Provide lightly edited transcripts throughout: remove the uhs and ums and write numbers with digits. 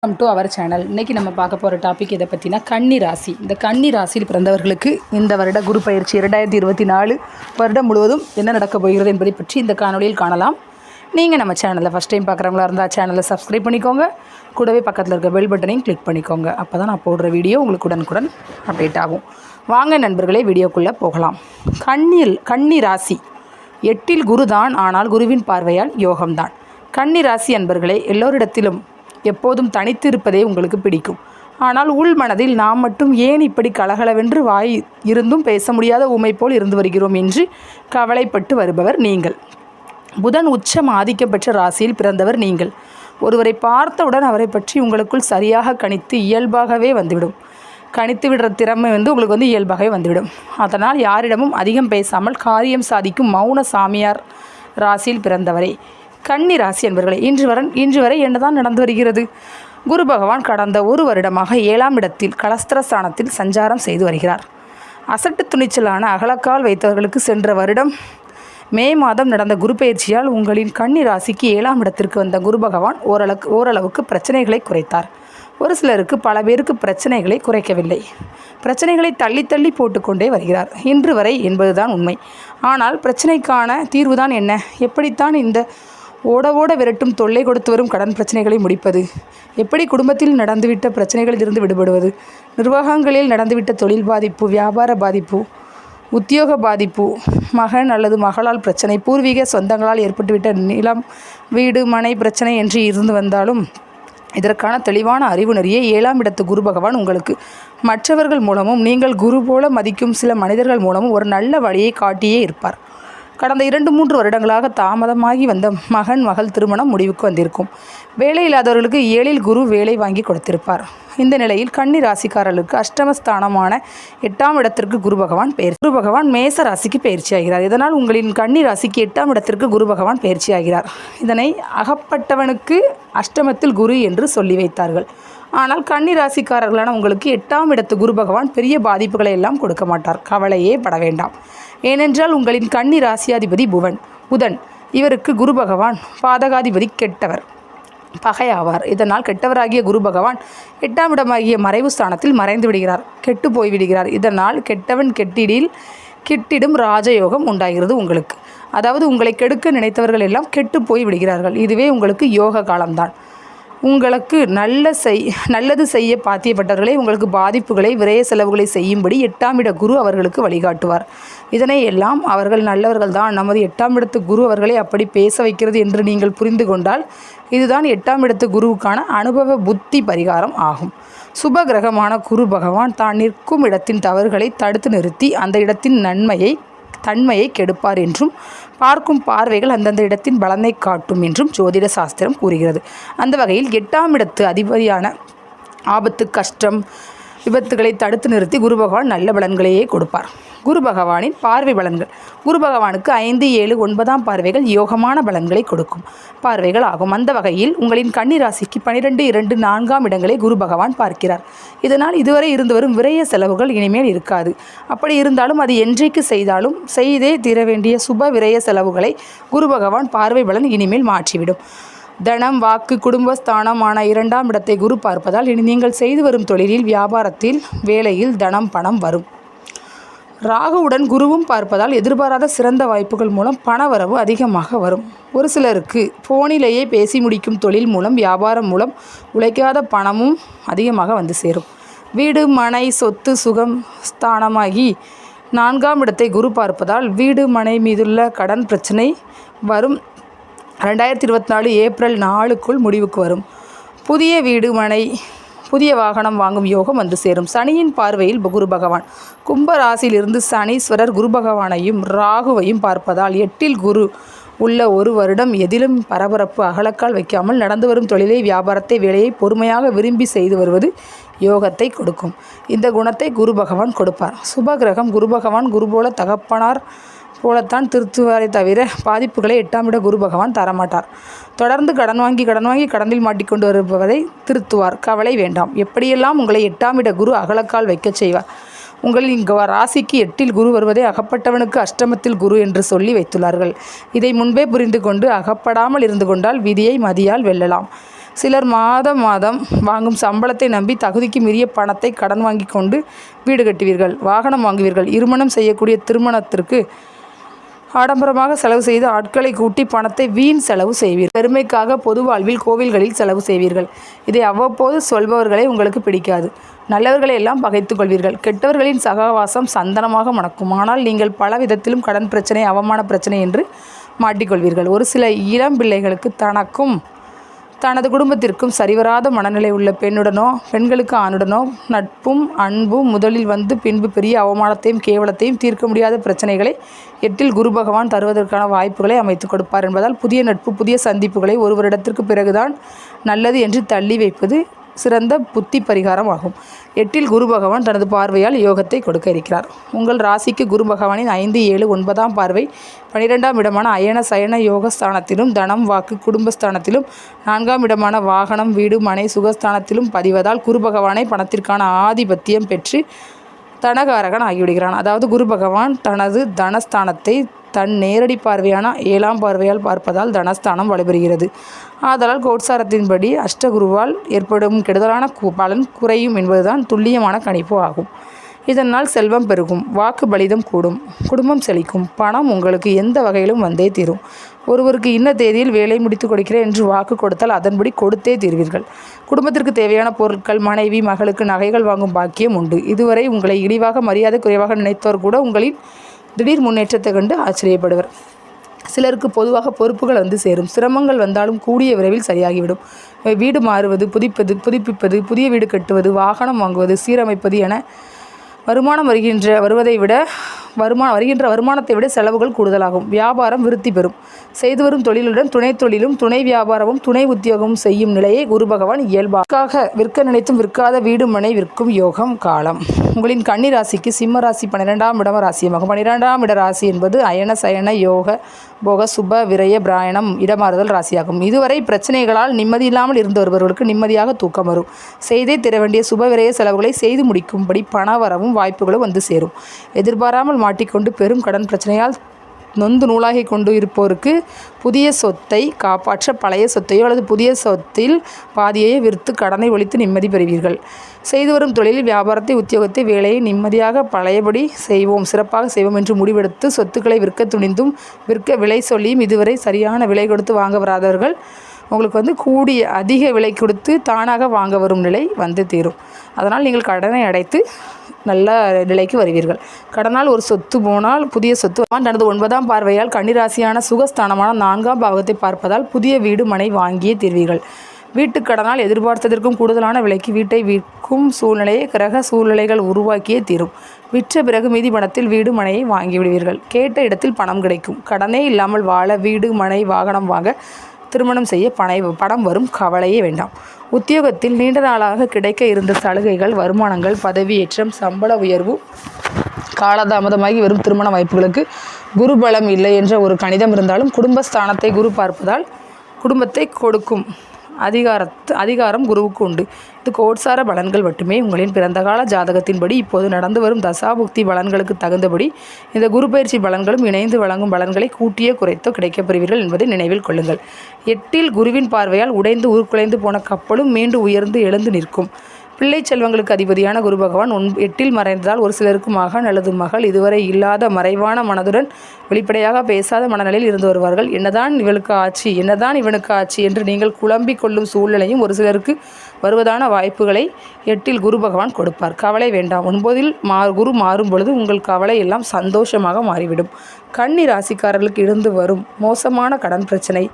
Welcome to our channel. இன்றைக்கி நம்ம பார்க்க போகிற டாபிக் இதை பற்றினா கன்னி ராசி. இந்த கன்னி ராசியில் பிறந்தவர்களுக்கு இந்த வருட குரு பயிற்சி 2024 வருடம் முழுவதும் என்ன நடக்கப் போகிறது என்பதை பற்றி இந்த காணொலியில் காணலாம். நீங்கள் நம்ம சேனலில் ஃபஸ்ட் டைம் பார்க்குறவங்களா இருந்தால் சேனலை சப்ஸ்கிரைப் பண்ணிக்கோங்க. கூடவே பக்கத்தில் இருக்க பெல் பட்டனையும் கிளிக் பண்ணிக்கோங்க. அப்போ தான் நான் போடுற வீடியோ உங்களுக்கு உடனுக்குடன் அப்டேட் ஆகும். வாங்க நண்பர்களே, வீடியோக்குள்ளே போகலாம். கன்னி ராசி 8இல் குரு தான், ஆனால் குருவின் பார்வையால் யோகம்தான். கன்னி ராசி அன்பர்களே, எல்லோரிடத்திலும் எப்போதும் தனித்து இருப்பதே உங்களுக்கு பிடிக்கும். ஆனால் உள் மனதில் நாம் மட்டும் ஏன் இப்படி கலகலவென்று வாய் இருந்தும் பேச முடியாத ஊமை போல் இருந்து வருகிறோம் என்று கவலைப்பட்டு வருபவர் நீங்கள். புதன் உச்சம் ஆதிக்கம் பெற்ற ராசியில் பிறந்தவர் நீங்கள். ஒருவரை பார்த்தவுடன் அவரை பற்றி உங்களுக்குள் சரியாக கணித்து இயல்பாகவே வந்துவிடும். கணித்து விடுற திறமை உங்களுக்கு இயல்பாகவே வந்துவிடும். அதனால் யாரிடமும் அதிகம் பேசாமல் காரியம் சாதிக்கும் மௌன சாமியார் ராசியில் பிறந்தவரே கன்னி ராசி என்பவர்களே, இன்று வரை என்னதான் நடந்து வருகிறது? குரு பகவான் கடந்த ஒரு வருடமாக 7ஆம் இடத்தில் கலஸ்திரஸ்தானத்தில் சஞ்சாரம் செய்து வருகிறார். அசட்டு துணிச்சலான அகலக்கால் வைத்தவர்களுக்கு சென்ற வருடம் மே மாதம் நடந்த குரு பயிற்சியால் உங்களின் கன்னி ராசிக்கு 7ஆம் இடத்திற்கு வந்த குரு பகவான் ஓரளவுக்கு பிரச்சனைகளை குறைத்தார். ஒரு சிலருக்கு, பல பேருக்கு பிரச்சனைகளை குறைக்கவில்லை. பிரச்சனைகளை தள்ளி தள்ளி போட்டுக்கொண்டே வருகிறார் இன்று வரை என்பதுதான் உண்மை. ஆனால் பிரச்சனைக்கான தீர்வுதான் என்ன? எப்படித்தான் இந்த ஓட விரட்டும் தொல்லை கொடுத்து வரும் கடன் பிரச்சனைகளை முடிப்பது? எப்படி குடும்பத்தில் நடந்துவிட்ட பிரச்சனைகளில் இருந்து விடுபடுவது? நிர்வாகங்களில் நடந்துவிட்ட தொழில் பாதிப்பு, வியாபார பாதிப்பு, உத்தியோக பாதிப்பு, மகன் அல்லது மகளால் பிரச்சனை, பூர்வீக சொந்தங்களால் ஏற்பட்டுவிட்ட நிலம், வீடு, மனை பிரச்சனை என்று இருந்து வந்தாலும் இதற்கான தெளிவான அறிவு நெறியை 7ஆம் இடத்து குரு பகவான் உங்களுக்கு மற்றவர்கள் மூலமும் நீங்கள் குரு போல மதிக்கும் சில மனிதர்கள் மூலமும் ஒரு நல்ல வழியை காட்டியே இருப்பார். கடந்த 2-3 வருடங்களாக தாமதமாகி வந்த மகன் மகள் திருமணம் முடிவுக்கு வந்திருக்கும். வேலை இல்லாதவர்களுக்கு 7இல் குரு வேலை வாங்கி கொடுத்திருப்பார். இந்த நிலையில் கன்னி ராசிக்காரர்களுக்கு அஷ்டமஸ்தானமான 8ஆம் இடத்திற்கு குரு பகவான் மேச ராசிக்கு பயிற்சி ஆகிறார். இதனால் உங்களின் கன்னி ராசிக்கு 8ஆம் இடத்திற்கு குரு பகவான் பயிற்சி ஆகிறார். இதனை அகப்பட்டவனுக்கு அஷ்டமத்தில் குரு என்று சொல்லி வைத்தார்கள். ஆனால் கன்னி ராசிக்காரர்களான உங்களுக்கு 8ஆம் இடத்து குரு பகவான் பெரிய பாதிப்புகளை எல்லாம் கொடுக்க மாட்டார். கவலையே பட வேண்டாம். ஏனென்றால் உங்களின் கன்னி ராசியாதிபதி புதன். இவருக்கு குரு பகவான் பாதகாதிபதி, கெட்டவர், பகையாவார். இதனால் கெட்டவராகிய குரு பகவான் 8ஆம் இடமாகிய மறைவு ஸ்தானத்தில் மறைந்து விடுகிறார், கெட்டு போய்விடுகிறார். இதனால் கெட்டவன் கெட்டிடும் ராஜயோகம் உண்டாகிறது உங்களுக்கு. அதாவது உங்களை கெடுக்க நினைத்தவர்கள் எல்லாம் கெட்டு போய் விடுகிறார்கள். இதுவே உங்களுக்கு யோக காலம்தான். உங்களுக்கு நல்லது செய்ய பாத்தியப்பட்டவர்களே உங்களுக்கு பாதிப்புகளை, விரய செலவுகளை செய்யும்படி 8ஆம் இட குரு அவர்களுக்கு வழிகாட்டுவார். இதனை எல்லாம் அவர்கள் நல்லவர்கள் தான், நமது 8ஆம் இடத்து குரு அவர்களை அப்படி பேச வைக்கிறது என்று நீங்கள் புரிந்து கொண்டால் இதுதான் 8ஆம் இடத்து குருவுக்கான அனுபவ புத்தி பரிகாரம் ஆகும். சுப கிரகமான குரு பகவான் தான் நிற்கும் இடத்தின் தவறுகளை தடுத்து நிறுத்தி அந்த இடத்தின் தன்மையை கெடுப்பார் என்றும், பார்க்கும் பார்வைகள் அந்தந்த இடத்தின் பலனை காட்டும் என்றும் ஜோதிட சாஸ்திரம் கூறுகிறது. அந்த வகையில் 8ஆம் இடத்து அதிபதியான ஆபத்து, கஷ்டம், விபத்துகளை தடுத்து நிறுத்தி குரு பகவான் நல்ல பலன்களையே கொடுப்பார். குரு பகவானின் பார்வை பலன்கள். குரு பகவானுக்கு 5, 7, 9ஆம் பார்வைகள் யோகமான பலன்களை கொடுக்கும் பார்வைகள் ஆகும். அந்த வகையில் உங்களின் கன்னி ராசிக்கு 12, 2, 4ஆம் இடங்களை குரு பகவான் பார்க்கிறார். இதனால் இதுவரை இருந்து வரும் விரய செலவுகள் இனிமேல் இருக்காது. அப்படி இருந்தாலும் அது என்றைக்கு செய்தாலும் செய்தே தீர வேண்டிய சுப விரய செலவுகளை குரு பகவான் பார்வை பலன் இனிமேல் மாற்றிவிடும். தனம், வாக்கு, குடும்பஸ்தானமான 2ஆம் இடத்தை குரு பார்ப்பதால் இனி நீங்கள் செய்து வரும் தொழிலில், வியாபாரத்தில், வேலையில் தனம், பணம் வரும். ராகுவுடன் குருவும் பார்ப்பதால் எதிர்பாராத சிறந்த வாய்ப்புகள் மூலம் பணவரவு அதிகமாக வரும். ஒரு சிலருக்கு போனிலேயே பேசி முடிக்கும் தொழில் மூலம், வியாபாரம் மூலம் உழைக்காத பணமும் அதிகமாக வந்து சேரும். வீடு, மனை, சொத்து, சுகம் ஸ்தானமாகி 4ஆம் இடத்தை குரு பார்ப்பதால் வீடு, மனை மீதுள்ள கடன் பிரச்சனை வரும். 2024 ஏப்ரல் 4க்குள் முடிவுக்கு வரும். புதிய வீடு, மனை, புதிய வாகனம் வாங்கும் யோகம் வந்து சேரும். சனியின் பார்வையில் குரு பகவான் கும்ப ராசியிலிருந்து சனீஸ்வரர் குரு பகவானையும் ராகுவையும் பார்ப்பதால் 8இல் குரு உள்ள ஒரு வருடம் எதிலும் பரபரப்பு, அகலக்கால் வைக்காமல் நடந்து வரும் தொழிலை, வியாபாரத்தை, வேலையை பொறுமையாக விரும்பி செய்து வருவது யோகத்தை கொடுக்கும். இந்த குணத்தை குரு பகவான் கொடுப்பார். சுப கிரகம் குரு பகவான் குரு போல தகப்பனார் போலத்தான் திருத்துவாரை தவிர பாதிப்புகளை 8ஆம் இட குரு பகவான் தரமாட்டார். தொடர்ந்து கடன் வாங்கி கடனில் மாட்டிக்கொண்டு வருபவரை திருத்துவார். கவலை வேண்டாம். எப்படியெல்லாம் உங்களை 8ஆம் இட குரு அகலக்கால் வைக்கச் செய்வார். உங்களின் ராசிக்கு 8இல் குரு வருவதை அகப்பட்டவனுக்கு அஷ்டமத்தில் குரு என்று சொல்லி வைத்துள்ளார்கள். இதை முன்பே புரிந்து கொண்டு அகப்படாமல் இருந்து கொண்டால் விதியை மதியால் வெல்லலாம். சிலர் மாதம் மாதம் வாங்கும் சம்பளத்தை நம்பி தகுதிக்கு மீறிய பணத்தை கடன் வாங்கி கொண்டு வீடு கட்டுவீர்கள், வாகனம் வாங்குவீர்கள். இருமணம் செய்யக்கூடிய திருமணத்திற்கு ஆடம்பரமாக செலவு செய்து ஆட்களை கூட்டி பணத்தை வீண் செலவு செய்வீர்கள். பெருமைக்காக பொது வாழ்வில் கோவில்களில் செலவு செய்வீர்கள். இதை அவ்வப்போது சொல்பவர்களை உங்களுக்கு பிடிக்காது. நல்லவர்களை எல்லாம் பகைத்து கொள்வீர்கள். கெட்டவர்களின் சகவாசம் சந்தனமாக மணக்கும். ஆனால் நீங்கள் பல விதத்திலும் கடன் பிரச்சனை, அவமான பிரச்சனை என்று மாட்டிக்கொள்வீர்கள். ஒரு சில இளம் பிள்ளைகளுக்கு தனக்கும் தனது குடும்பத்திற்கும் சரிவராத மனநிலை உள்ள பெண்ணுடனோ பெண்களுக்கு ஆணுடனோ நட்பும் அன்பும் முதலில் வந்து பின்பு பெரிய அவமானத்தையும் கேவலத்தையும் தீர்க்க முடியாத பிரச்சனைகளை 8ல் குரு பகவான் தருவதற்கான வாய்ப்புகளை அமைத்து கொடுப்பார் என்பதால் புதிய நட்பு, புதிய சந்திப்புகளை ஒரு வருடத்திற்கு பிறகுதான் நல்லது என்று தள்ளி வைப்பது சிறந்த புத்தி பரிகாரம் ஆகும். 8ல் குரு பகவான் தனது பார்வையால் யோகத்தை கொடுக்க இருக்கிறார். உங்கள் ராசிக்கு குரு பகவானின் 5, 7, 9ஆம் பார்வை 12ஆம் இடமான அயன சயன யோகஸ்தானத்திலும் தனம் வாக்கு குடும்பஸ்தானத்திலும் 4ஆம் இடமான வாகனம் வீடு மனை சுகஸ்தானத்திலும் பதிவதால் குரு பகவானை பணத்திற்கான ஆதிபத்தியம் பெற்று தனகாரகன் ஆகிவிடுகிறான். அதாவது குரு பகவான் தனது தனஸ்தானத்தை தன் நேரடி பார்வையான 7ஆம் பார்வையால் பார்ப்பதால் தனஸ்தானம் வலுப்பெறுகிறது. ஆதலால் கோட்சாரத்தின்படி அஷ்டகுருவால் ஏற்படும் கெடுதலான பலன் குறையும் என்பதுதான் துல்லியமான கணிப்பு ஆகும். இதனால் செல்வம் பெருகும், வாக்கு பலிதம் கூடும், குடும்பம் செழிக்கும், பணம் உங்களுக்கு எந்த வகையிலும் வந்தே தீரும். ஒருவருக்கு இன்ன தேதியில் வேலை முடித்து கொடுக்கிறேன் என்று வாக்கு கொடுத்தால் அதன்படி கொடுத்தே தீர்வீர்கள். குடும்பத்திற்கு தேவையான பொருட்கள், மனைவி மகளுக்கு நகைகள் வாங்கும் பாக்கியம் உண்டு. இதுவரை உங்களை இழிவாக மரியாதை குறைவாக நினைத்தவர் கூட உங்களின் திடீர் முன்னேற்றத்தை கண்டு ஆச்சரியப்படுவர். சிலருக்கு பொதுவாக பொறுப்புகள் வந்து சேரும். சிரமங்கள் வந்தாலும் கூடிய விரைவில் சரியாகிவிடும். வீடு மாறுவது, புதுப்பிப்பது, புதிய வீடு கட்டுவது, வாகனம் வாங்குவது, சீரமைப்பது என வருகின்ற வருமானத்தை விட செலவுகள் கூடுதலாகும். வியாபாரம் விருத்தி பெறும். செய்து வரும் தொழிலுடன் துணை தொழிலும் துணை வியாபாரமும் துணை உத்தியோகமும் செய்யும் நிலையை குரு பகவான் இயல்பாக விற்க நினைத்தும் விற்காத வீடு மனை விற்கும் யோகம் காலம். உங்களின் கன்னி ராசிக்கு சிம்ம ராசி 12ஆம் இடம் ராசியமாகும். 12ஆம் இட ராசி என்பது அயன சயன யோக போக சுப விரய பிராயணம் இடமாறுதல் ராசியாகும். இதுவரை பிரச்சனைகளால் நிம்மதி இல்லாமல் இருந்து வருபவர்களுக்கு நிம்மதியாக தூக்கம் வரும். செய்தே தர வேண்டிய சுப விரய செலவுகளை செய்து முடிக்கும்படி பண வரவும் வாய்ப்புகளும் வந்து சேரும். எதிர்பாராமல் மாட்டிக்கொண்டு பெரும் கடன் பிரச்சனையால் நொந்து நூலாகி கொண்டு இருப்போருக்கு புதிய சொத்தை காப்பாற்ற பழைய சொத்தையோ அல்லது புதிய சொத்தில் பாதியையே விற்று கடனை ஒழித்து நிம்மதி பெறுவீர்கள். செய்து வரும் தொழிலில் வியாபாரத்தை, உத்தியோகத்தை, வேலையை நிம்மதியாக பழையபடி செய்வோம், சிறப்பாக செய்வோம் என்று முடிவெடுத்து சொத்துக்களை விற்க துணிந்தும் விற்க விலை சொல்லியும் இதுவரை சரியான விலை கொடுத்து வாங்க வராதவர்கள் உங்களுக்கு கூடிய அதிக விலை கொடுத்து தானாக வாங்க வரும் நிலை வந்து தீரும். அதனால் நீங்கள் கடனை அடைத்து நல்ல நிலைக்கு வருவீர்கள். கடனால் ஒரு சொத்து போனால் புதிய சொத்து தனது 9ஆம் பார்வையால் கன்னிராசியான சுகஸ்தானமான 4ஆம் பாவத்தை பார்ப்பதால் புதிய வீடு மனை வாங்கியே தீர்வீர்கள். வீட்டுக்கடனால் எதிர்பார்த்ததற்கும் கூடுதலான விலைக்கு வீட்டை விற்கும் சூழ்நிலையை கிரக சூழ்நிலைகள் உருவாக்கியே தீரும். விற்ற பிறகு மீதி பணத்தில் வீடு மனையை வாங்கி விடுவீர்கள். கேட்ட இடத்தில் பணம் கிடைக்கும். கடனே இல்லாமல் வாழ, வீடு மனை வாகனம் வாங்க, திருமணம் செய்ய பணம் வரும், கவலையே வேண்டாம். உத்தியோகத்தில் நீண்ட நாளாக கிடைக்க இருந்த சலுகைகள், வருமானங்கள், பதவியேற்றம், சம்பள உயர்வு காலதாமதமாகி வரும் திருமண வாய்ப்புகளுக்கு குரு பலம் இல்லை என்ற ஒரு கணிதம் இருந்தாலும் குடும்பஸ்தானத்தை குரு பார்ப்பதால் குடும்பத்தை கொடுக்கும் அதிகாரம் குருவுக்கு உண்டு. இது கோட்சார பலன்கள் மட்டுமே. உங்களின் பிறந்தகால ஜாதகத்தின்படி இப்போது நடந்து வரும் தசாபுக்தி பலன்களுக்கு தகுந்தபடி இந்த குரு பயிற்சி பலன்களும் இணைந்து வழங்கும் பலன்களை கூட்டியே குறைத்தோ கிடைக்கப்பெறுவீர்கள் என்பதை நினைவில் கொள்ளுங்கள். 8ல் குருவின் பார்வையால் உடைந்து உருக்குலைந்து போன கப்பலும் மீண்டும் உயர்ந்து எழுந்து நிற்கும். பிள்ளை செல்வங்களுக்கு அதிபதியான குரு பகவான் 8ல் மறைந்ததால் ஒரு சிலருக்கு மகன் அல்லது மகள் இதுவரை இல்லாத மறைவான மனதுடன் வெளிப்படையாக பேசாத மனநிலையில் இருந்து வருவார்கள். என்னதான் இவளுக்கு ஆட்சி, என்னதான் இவனுக்கு ஆட்சி என்று நீங்கள் குழம்பிக் கொள்ளும் சூழ்நிலையும் ஒரு சிலருக்கு வருவதான வாய்ப்புகளை 8ல் குரு பகவான் கொடுப்பார். கவலை வேண்டாம். 9ல் குரு மாறும் பொழுது உங்கள் கவலை எல்லாம் சந்தோஷமாக மாறிவிடும். கன்னி ராசிக்காரர்களுக்கு இருந்து வரும் மோசமான கடன் பிரச்சனை,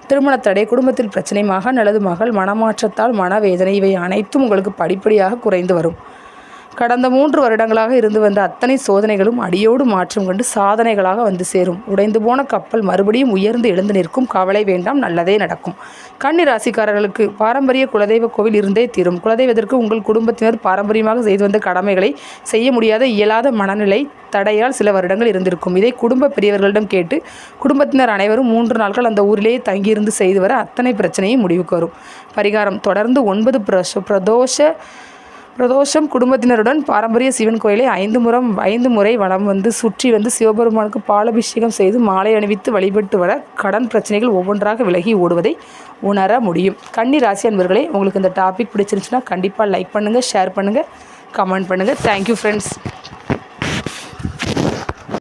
திருமணத்தடை, குடும்பத்தில் பிரச்சனை, மகன் அல்லது மகள் மனமாற்றத்தால் மனவேதனை இவை அனைத்தும் உங்களுக்கு படிப்படியாக குறைந்து வரும். கடந்த 3 வருடங்களாக இருந்து வந்த அத்தனை சோதனைகளும் அடியோடு மாற்றம் கண்டு சாதனைகளாக வந்து சேரும். உடைந்து போன கப்பல் மறுபடியும் உயர்ந்து எழுந்து நிற்கும். கவலை வேண்டாம், நல்லதே நடக்கும். கன்னி ராசிக்காரர்களுக்கு பாரம்பரிய குலதெய்வ கோவில் இருந்தே தீரும். குலதெய்வத்திற்கு உங்கள் குடும்பத்தினர் பாரம்பரியமாக செய்து வந்த கடமைகளை செய்ய முடியாத இயலாத மனநிலை தடையால் சில வருடங்கள் இருந்திருக்கும். இதை குடும்ப பெரியவர்களிடம் கேட்டு குடும்பத்தினர் அனைவரும் 3 நாட்கள் அந்த ஊரிலேயே தங்கியிருந்து செய்து வர அத்தனை பிரச்சனையும் முடிவுக்கு வரும். பரிகாரம்: தொடர்ந்து 9 பிரதோஷம் குடும்பத்தினருடன் பாரம்பரிய சிவன் கோயிலை 5 முறை வலம் சுற்றி சிவபெருமானுக்கு பாலபிஷேகம் செய்து மாலை அணிவித்து வழிபட்டு வர கடன் பிரச்சனைகள் ஒவ்வொன்றாக விலகி ஓடுவதை உணர முடியும். கன்னி ராசி அன்பர்களே, உங்களுக்கு இந்த டாபிக் பிடிச்சிருந்துச்சுன்னா கண்டிப்பாக லைக் பண்ணுங்கள், ஷேர் பண்ணுங்கள், கமெண்ட் பண்ணுங்கள். Thank you friends.